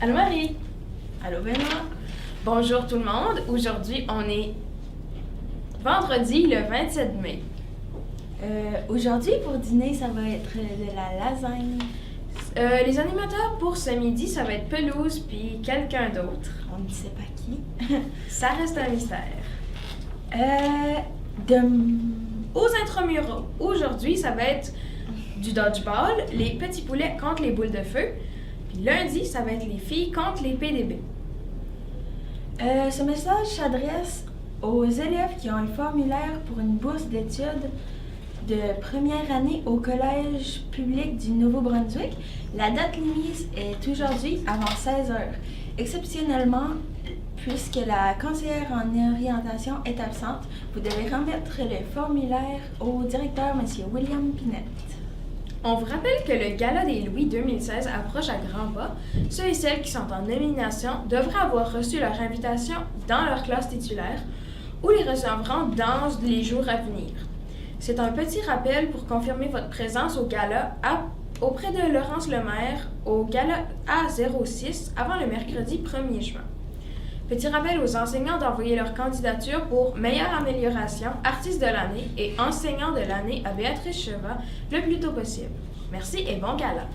Allô Marie! Allô Benoît? Bonjour tout le monde! Aujourd'hui, on est vendredi le 27 mai. Aujourd'hui pour dîner, ça va être de la lasagne. Les animateurs pour ce midi, ça va être Pelouse puis quelqu'un d'autre. On ne sait pas qui. Ça reste un mystère. De... Aux intramuraux, aujourd'hui, ça va être du dodgeball, les petits poulets contre les boules de feu. Puis lundi, ça va être les filles contre les PDB. Ce message s'adresse aux élèves qui ont un formulaire pour une bourse d'études de première année au Collège public du Nouveau-Brunswick. La date limite est aujourd'hui avant 16h. Exceptionnellement, puisque la conseillère en orientation est absente, vous devez remettre le formulaire au directeur, M. William Pinette. On vous rappelle que le Gala des Louis 2016 approche à grands pas. Ceux et celles qui sont en nomination devraient avoir reçu leur invitation dans leur classe titulaire ou les recevront dans les jours à venir. C'est un petit rappel pour confirmer votre présence au Gala auprès de Laurence Lemaire au Gala A06 avant le mercredi 1er juin. Petit rappel aux enseignants d'envoyer leur candidature pour meilleure amélioration, artiste de l'année et enseignant de l'année à Béatrice Chevat le plus tôt possible. Merci et bon gala!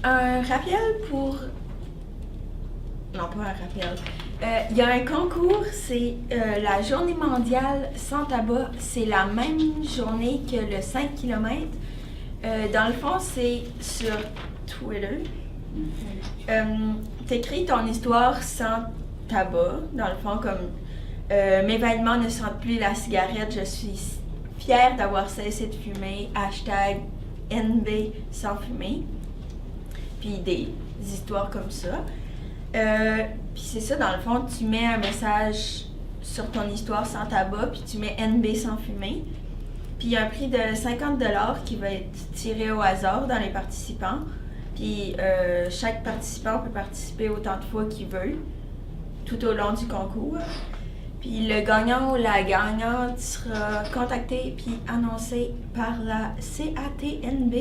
Un rappel pour... Non, pas un rappel. Il y a un concours, c'est la journée mondiale sans tabac. C'est la même journée que le 5 km. Dans le fond, c'est sur Twitter. T'écris ton histoire sans tabac. Dans le fond, comme mes vêtements ne sentent plus la cigarette, je suis fière d'avoir cessé de fumer. #NB sans fumer. Puis des histoires comme ça. Puis c'est ça, dans le fond, tu mets un message sur ton histoire sans tabac, puis tu mets NB sans fumer. Puis il y a un prix de 50$ qui va être tiré au hasard dans les participants. Puis chaque participant peut participer autant de fois qu'il veut, tout au long du concours. Puis le gagnant ou la gagnante sera contacté puis annoncé par la CATNB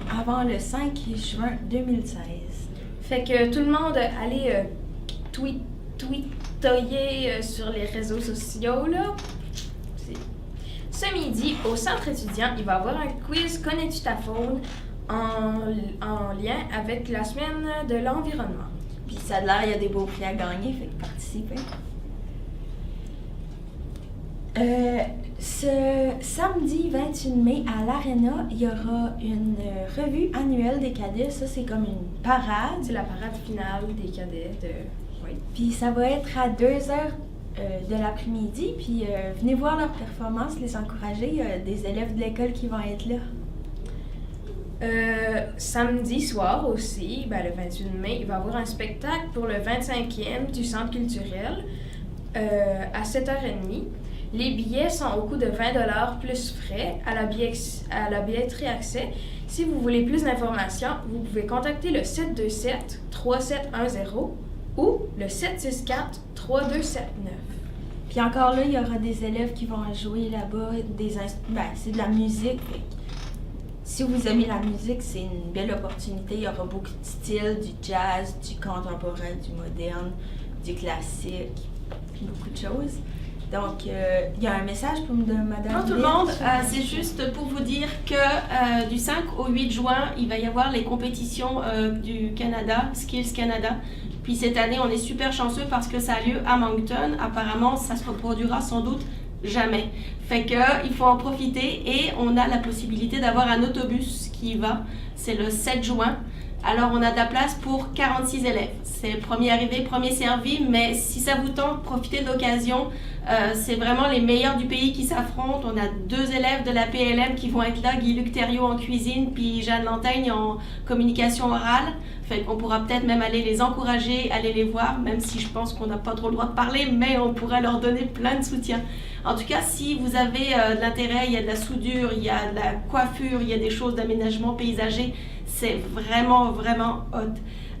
avant le 5 juin 2016. Fait que tout le monde, allez tweetoyer sur les réseaux sociaux, là. Ce midi, au centre étudiant, il va y avoir un quiz Connais-tu ta faune en lien avec la semaine de l'environnement. Puis ça a l'air, il y a des beaux prix à gagner, fait que participez. Ce samedi 21 mai à l'Arena, il y aura une revue annuelle des cadets. Ça, c'est comme une parade. C'est la parade finale des cadets Oui. Puis ça va être à 2h de l'après-midi. Puis venez voir leur performance, les encourager. Il y a des élèves de l'école qui vont être là. Samedi soir aussi, le 28 mai, il va y avoir un spectacle pour le 25e du Centre culturel à 7h30. Les billets sont au coût de 20$ plus frais à la billetterie accès. Si vous voulez plus d'informations, vous pouvez contacter le 727-3710 ou le 764-3279. Puis encore là, il y aura des élèves qui vont jouer là-bas. C'est de la musique. Si vous aimez la musique, c'est une belle opportunité. Il y aura beaucoup de styles, du jazz, du contemporain, du moderne, du classique, beaucoup de choses. Donc, il y a un message pour madame. Bonjour tout le monde, c'est juste pour vous dire que du 5 au 8 juin, il va y avoir les compétitions du Canada, Skills Canada. Puis cette année, on est super chanceux parce que ça a lieu à Moncton. Apparemment, ça se reproduira sans doute jamais. Fait que il faut en profiter et on a la possibilité d'avoir un autobus qui y va. C'est le 7 juin. Alors on a de la place pour 46 élèves. C'est premier arrivé, premier servi, mais si ça vous tente, profitez de l'occasion. C'est vraiment les meilleurs du pays qui s'affrontent. On a 2 élèves de la PLM qui vont être là, Guy-Luc Thériault en cuisine, puis Jeanne Lantaigne en communication orale. Fait qu'on pourra peut-être même aller les encourager, aller les voir, même si je pense qu'on n'a pas trop le droit de parler, mais on pourrait leur donner plein de soutien. En tout cas, si vous avez de l'intérêt, il y a de la soudure, il y a de la coiffure, il y a des choses d'aménagement paysager, c'est vraiment, vraiment hot.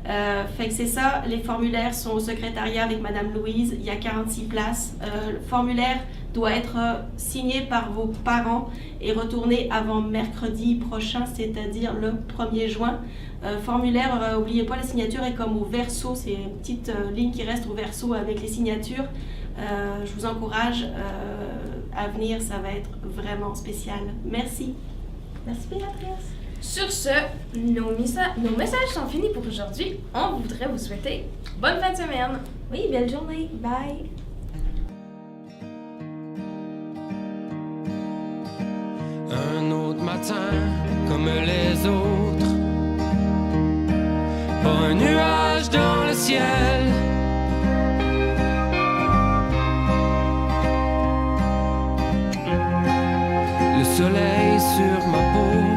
Fait que c'est ça, les formulaires sont au secrétariat avec Madame Louise, il y a 46 places. Le formulaire doit être signé par vos parents et retourné avant mercredi prochain, c'est-à-dire le 1er juin. Formulaire, n'oubliez pas, la signature est comme au verso, c'est une petite ligne qui reste au verso avec les signatures. Je vous encourage à venir, ça va être vraiment spécial. Merci. Merci Béatrice. Sur ce, nos messages sont finis pour aujourd'hui. On voudrait vous souhaiter bonne fin de semaine. Oui, belle journée. Bye. Un autre matin comme les autres, pas un nuage dans le ciel. Le soleil sur ma peau